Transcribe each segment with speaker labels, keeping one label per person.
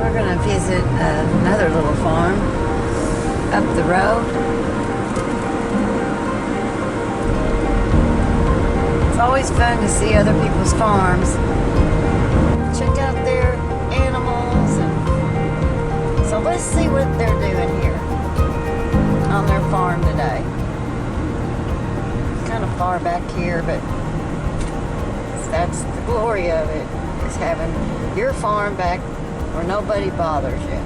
Speaker 1: We're going to visit another little farm up the road. It's always fun to see other people's farms. Check out their animals. So let's see what they're doing here on their farm today. Kind of far back here, but that's the glory of it, is having your farm back where nobody bothers you.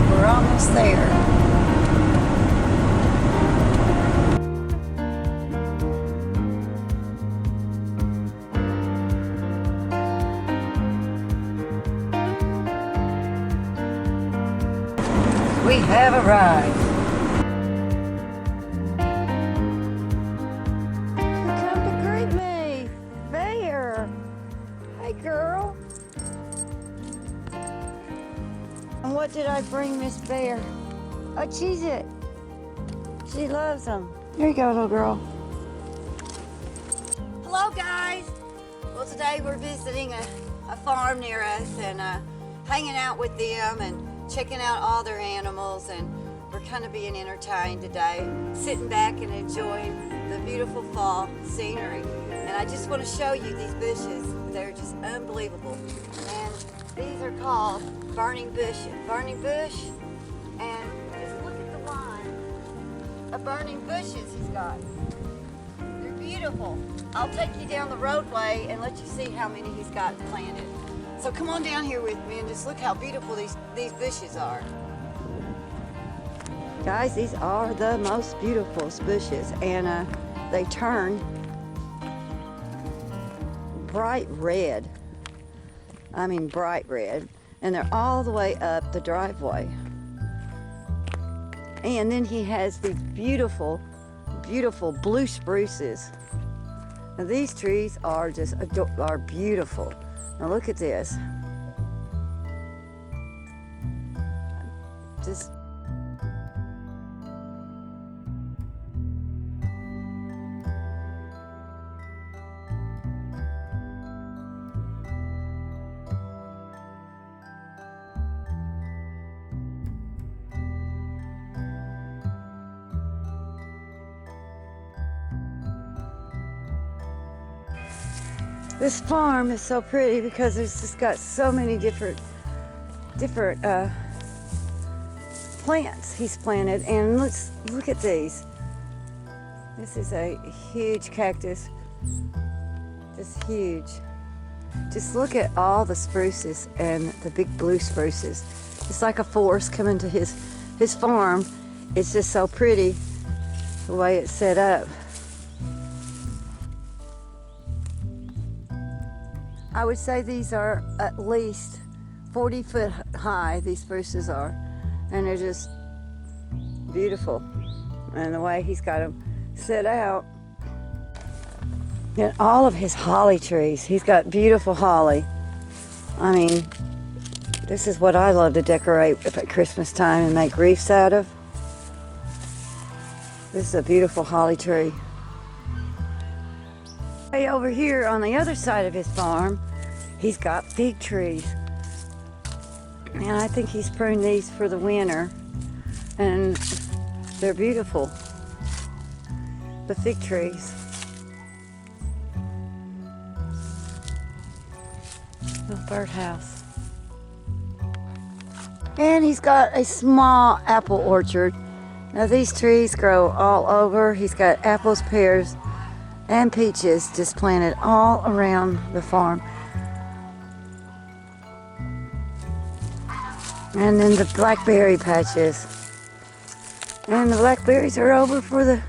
Speaker 1: We're almost there. We have arrived. Come to greet me, Bear. Hey, girl. And what did I bring Miss Bear? Oh, Cheez-It. She loves them. Here you go, little girl. Hello, guys. Well, today we're visiting a farm near us and hanging out with them and checking out all their animals, and we're kind of being entertained today, sitting back and enjoying the beautiful fall scenery. And I just want to show you these bushes. They're just unbelievable. And these are called burning bush, and just look at the line of burning bushes he's got. They're beautiful. I'll take you down the roadway and let you see how many he's got planted. So come on down here with me and just look how beautiful these bushes are. Guys, these are the most beautiful bushes, and they turn bright red. I mean bright red. And they're all the way up the driveway. And then he has these beautiful, beautiful blue spruces. Now these trees are are beautiful. Now look at this. Just this farm is so pretty because it's just got so many different plants he's planted. And look at these. This is a huge cactus. Just huge. Just look at all the spruces and the big blue spruces. It's like a forest coming to his farm. It's just so pretty the way it's set up. I would say these are at least 40 foot high, these spruces are. And they're just beautiful. And the way he's got them set out. And all of his holly trees, he's got beautiful holly. I mean, this is what I love to decorate at Christmas time and make wreaths out of. This is a beautiful holly tree. Hey, over here on the other side of his farm, he's got fig trees. And I think he's pruned these for the winter. And they're beautiful. The fig trees. Little birdhouse. And he's got a small apple orchard. Now these trees grow all over. He's got apples, pears, and peaches just planted all around the farm. And then the blackberry patches. And the blackberries are over for the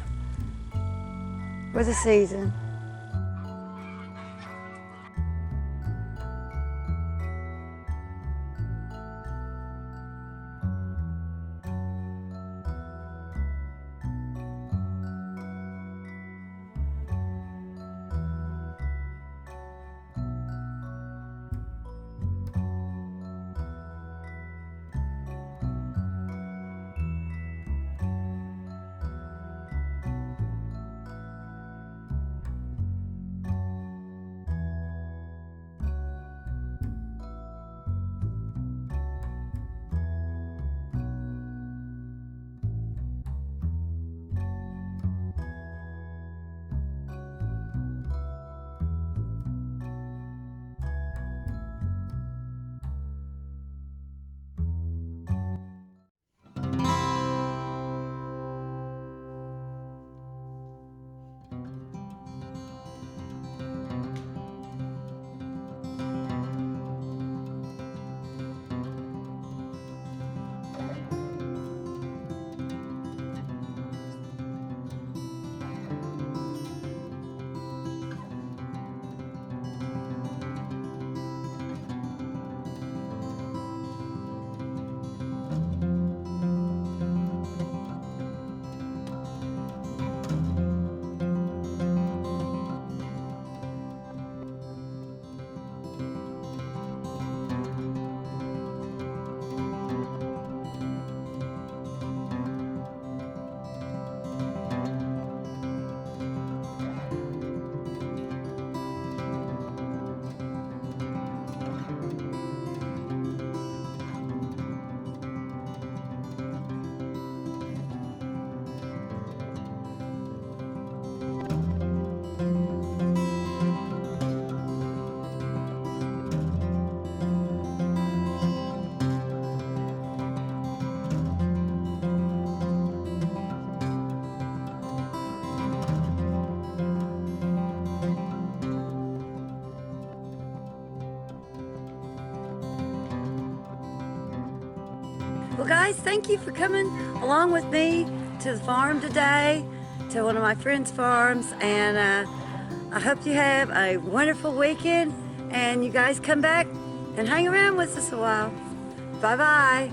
Speaker 1: season. Well, guys, thank you for coming along with me to the farm today, to one of my friends' farms, and I hope you have a wonderful weekend, and you guys come back and hang around with us a while. Bye-bye.